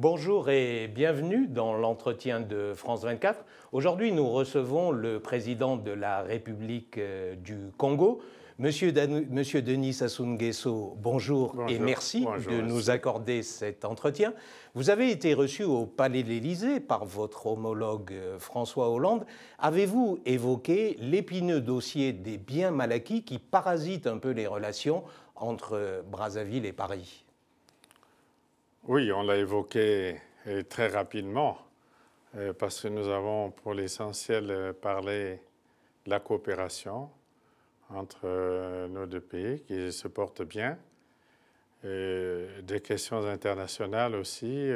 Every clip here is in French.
Bonjour et bienvenue dans l'entretien de France 24. Aujourd'hui, nous recevons le président de la République du Congo, Monsieur Denis Sassou Nguesso. Bonjour, et merci de nous accorder cet entretien. Vous avez été reçu au Palais de l'Élysée par votre homologue François Hollande. Avez-vous évoqué l'épineux dossier des biens mal acquis qui parasite un peu les relations entre Brazzaville et Paris ? Oui, on l'a évoqué très rapidement parce que nous avons pour l'essentiel parlé de la coopération entre nos deux pays qui se portent bien, des questions internationales aussi,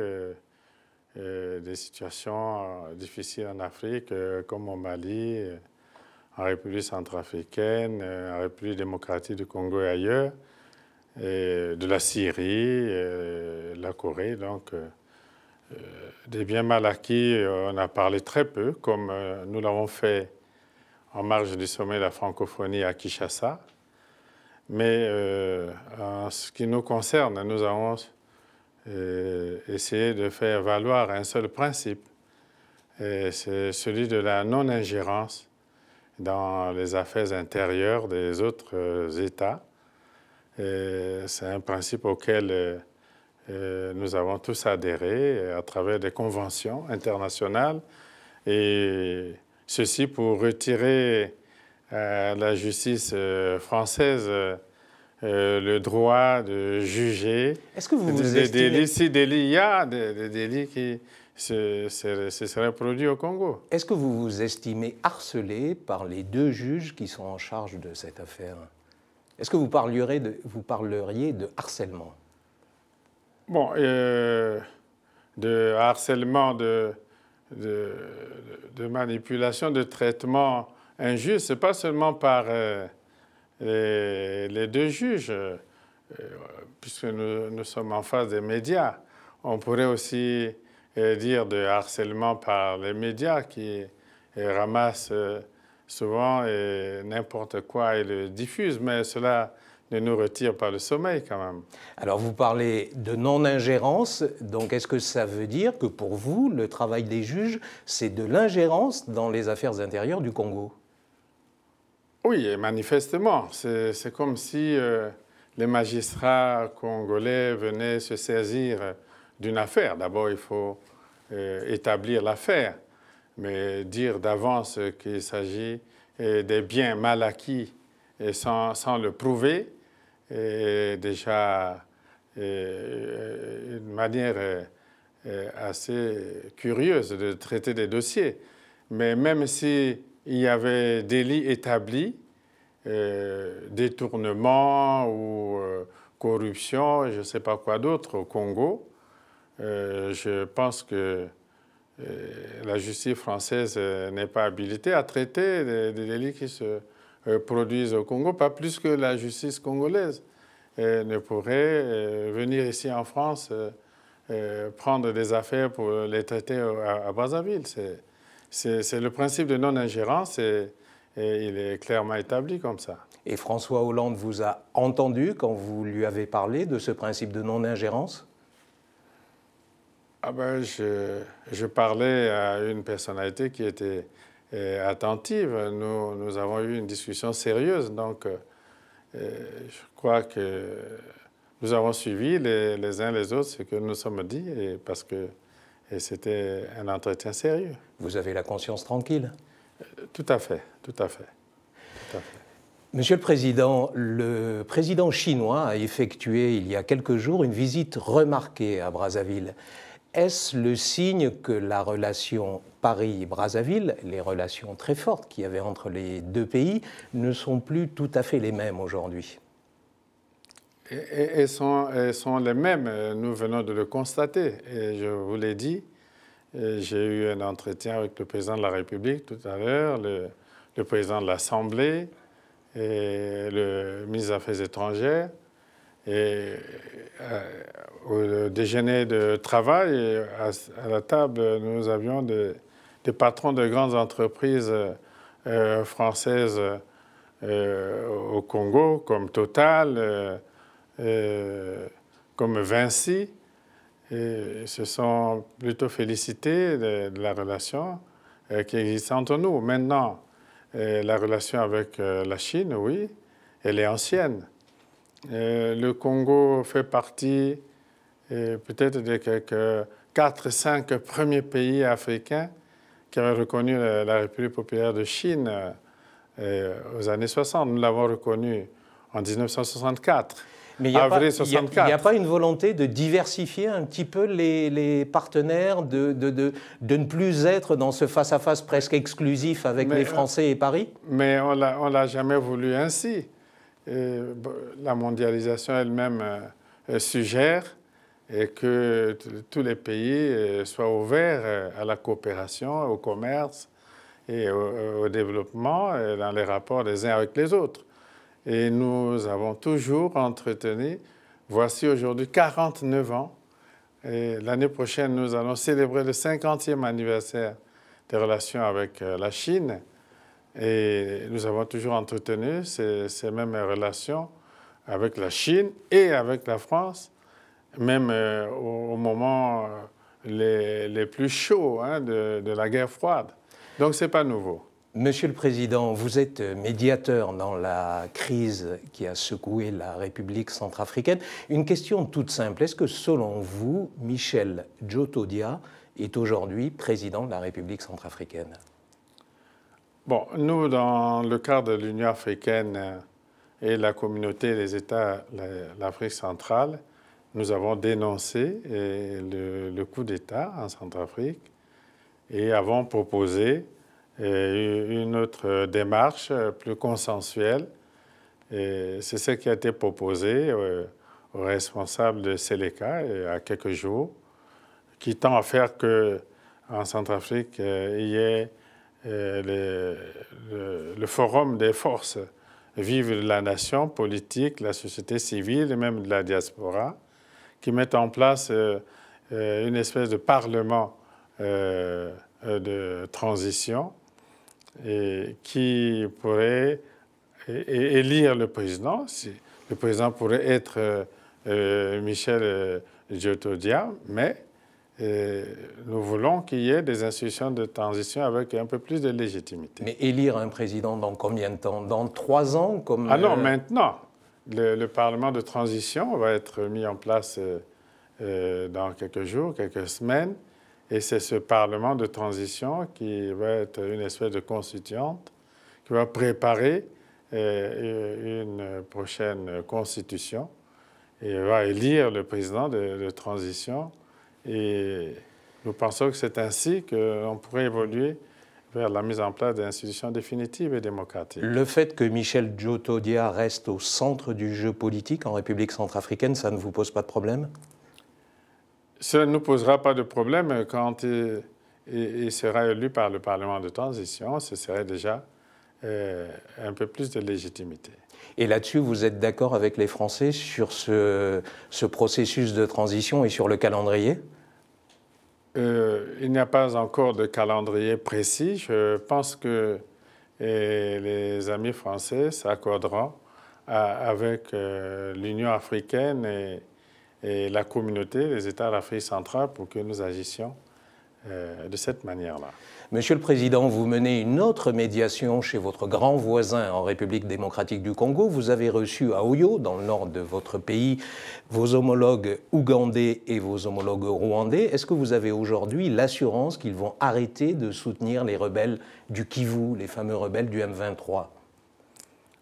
des situations difficiles en Afrique comme au Mali, en République centrafricaine, en République démocratique du Congo et ailleurs, de la Syrie, la Corée. Donc, des biens mal acquis, on a parlé très peu, comme nous l'avons fait en marge du sommet de la francophonie à Kinshasa. Mais en ce qui nous concerne, nous avons essayé de faire valoir un seul principe, c'est celui de la non-ingérence dans les affaires intérieures des autres États. C'est un principe auquel nous avons tous adhéré à travers des conventions internationales, et ceci pour retirer à la justice française le droit de juger des délits. Si il y a des délits qui se seraient produits au Congo. Est-ce que vous vous estimez harcelé par les deux juges qui sont en charge de cette affaire ? Est-ce que vous parleriez de harcèlement ? Bon, de harcèlement, de manipulation, de traitement injuste, ce n'est pas seulement par les deux juges, puisque nous sommes en face des médias. On pourrait aussi dire de harcèlement par les médias qui ramassent souvent n'importe quoi et le diffusent, mais cela ne nous retire pas le sommeil quand même. Alors vous parlez de non-ingérence, donc est-ce que ça veut dire que pour vous, le travail des juges, c'est de l'ingérence dans les affaires intérieures du Congo ? Oui, et manifestement. C'est comme si les magistrats congolais venaient se saisir d'une affaire. D'abord, il faut établir l'affaire, mais dire d'avance qu'il s'agit des biens mal acquis et sans le prouver est déjà une manière assez curieuse de traiter des dossiers. Mais même s'il y avait délit établi, détournement ou corruption, je ne sais pas quoi d'autre au Congo, je pense que la justice française n'est pas habilitée à traiter des délits qui se produisent au Congo, pas plus que la justice congolaise ne pourrait venir ici en France prendre des affaires pour les traiter à Brazzaville. C'est le principe de non-ingérence et il est clairement établi comme ça. Et François Hollande vous a entendu quand vous lui avez parlé de ce principe de non-ingérence ? Ah ben, je parlais à une personnalité qui était attentive. Nous avons eu une discussion sérieuse, donc je crois que nous avons suivi les uns les autres ce que nous sommes dit, parce que c'était un entretien sérieux. Vous avez la conscience tranquille ? Tout à fait, tout à fait, tout à fait. Monsieur le président chinois a effectué il y a quelques jours une visite remarquée à Brazzaville. Est-ce le signe que la relation Paris-Brazzaville, les relations très fortes qu'il y avait entre les deux pays, ne sont plus tout à fait les mêmes aujourd'hui ? Elles sont les mêmes, nous venons de le constater. Et je vous l'ai dit, j'ai eu un entretien avec le président de la République tout à l'heure, le président de l'Assemblée et le ministre des Affaires étrangères. Et au déjeuner de travail, à la table, nous avions des patrons de grandes entreprises françaises au Congo, comme Total, comme Vinci. et se sont plutôt félicités de la relation qui existe entre nous. Maintenant, la relation avec la Chine, oui, elle est ancienne. Le Congo fait partie peut-être des quelques 4-5 premiers pays africains qui avaient reconnu la République populaire de Chine aux années 60. Nous l'avons reconnu en 1964. Mais il n'y a pas une volonté de diversifier un petit peu les partenaires, de ne plus être dans ce face-à-face presque exclusif avec les Français et Paris? Mais on ne l'a jamais voulu ainsi. La mondialisation elle-même suggère que tous les pays soient ouverts à la coopération, au commerce et au développement dans les rapports les uns avec les autres. Et nous avons toujours entretenu, voici aujourd'hui 49 ans, et l'année prochaine nous allons célébrer le 50e anniversaire des relations avec la Chine. Et nous avons toujours entretenu ces mêmes relations avec la Chine et avec la France, même au moment les plus chauds de la guerre froide. Donc ce n'est pas nouveau. Monsieur le Président, vous êtes médiateur dans la crise qui a secoué la République centrafricaine. Une question toute simple. Est-ce que, selon vous, Michel Djotodia est aujourd'hui président de la République centrafricaine? Bon, nous, dans le cadre de l'Union africaine et la communauté des États de l'Afrique centrale, nous avons dénoncé le coup d'État en Centrafrique et avons proposé une autre démarche plus consensuelle. C'est ce qui a été proposé aux responsables de Séléka il y a quelques jours, qui tend à faire qu'en Centrafrique, il y ait le forum des forces vives de la nation, politique, la société civile et même de la diaspora, qui mettent en place une espèce de parlement de transition et qui pourrait élire le président. Le président pourrait être Michel Djotodia, mais nous voulons qu'il y ait des institutions de transition avec un peu plus de légitimité. Mais élire un président dans combien de temps? Dans 3 ans comme Ah non, maintenant. Le Parlement de transition va être mis en place dans quelques jours, quelques semaines. Et c'est ce Parlement de transition qui va être une espèce de constituante, qui va préparer une prochaine constitution et va élire le président de transition. Et nous pensons que c'est ainsi qu'on pourrait évoluer vers la mise en place d'institutions définitives et démocratiques. Le fait que Michel Djotodia reste au centre du jeu politique en République centrafricaine, ça ne vous pose pas de problème? Ça ne nous posera pas de problème quand il sera élu par le Parlement de transition. Ce serait déjà un peu plus de légitimité. Et là-dessus, vous êtes d'accord avec les Français sur ce processus de transition et sur le calendrier? Il n'y a pas encore de calendrier précis. Je pense que les amis français s'accorderont avec l'Union africaine et la communauté des États d'Afrique centrale pour que nous agissions de cette manière-là. Monsieur le Président, vous menez une autre médiation chez votre grand voisin en République démocratique du Congo. Vous avez reçu à Oyo, dans le nord de votre pays, vos homologues ougandais et vos homologues rwandais. Est-ce que vous avez aujourd'hui l'assurance qu'ils vont arrêter de soutenir les rebelles du Kivu, les fameux rebelles du M23?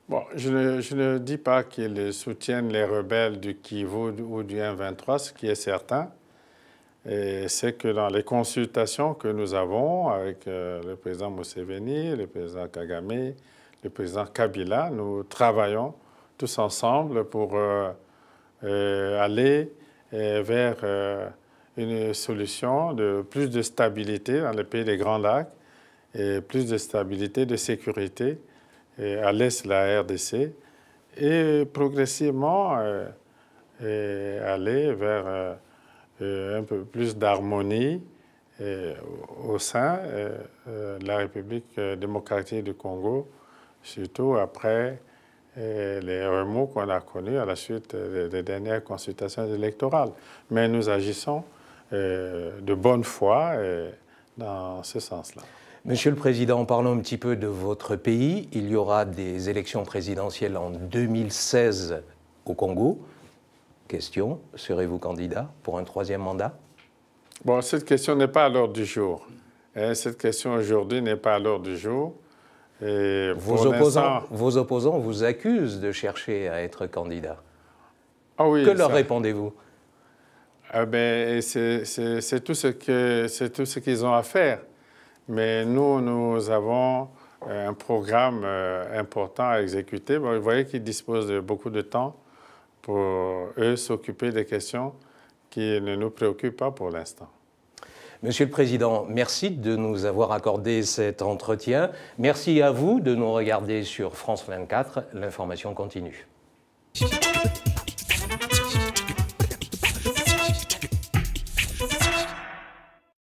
Bon, je ne dis pas qu'ils soutiennent les rebelles du Kivu ou du M23. Ce qui est certain, c'est que dans les consultations que nous avons avec le président Museveni, le président Kagame, le président Kabila, nous travaillons tous ensemble pour aller vers une solution de plus de stabilité dans les pays des Grands Lacs et plus de stabilité, de sécurité à l'est de la RDC et progressivement aller vers un peu plus d'harmonie au sein de la République démocratique du Congo, surtout après et les remous qu'on a connus à la suite des dernières consultations électorales. Mais nous agissons de bonne foi dans ce sens-là. Monsieur le Président, parlons un petit peu de votre pays. Il y aura des élections présidentielles en 2016 au Congo. Question, serez-vous candidat pour un 3e mandat? Bon, cette question n'est pas à l'ordre du jour. Cette question aujourd'hui n'est pas à l'ordre du jour. Et vos opposants vous accusent de chercher à être candidat. Ah oui, que leur répondez-vous? C'est tout ce qu'ils ont à faire. Mais nous avons un programme important à exécuter. Bon, vous voyez qu'ils disposent de beaucoup de temps pour eux s'occuper des questions qui ne nous préoccupent pas pour l'instant. Monsieur le Président, merci de nous avoir accordé cet entretien. Merci à vous de nous regarder sur France 24. L'information continue.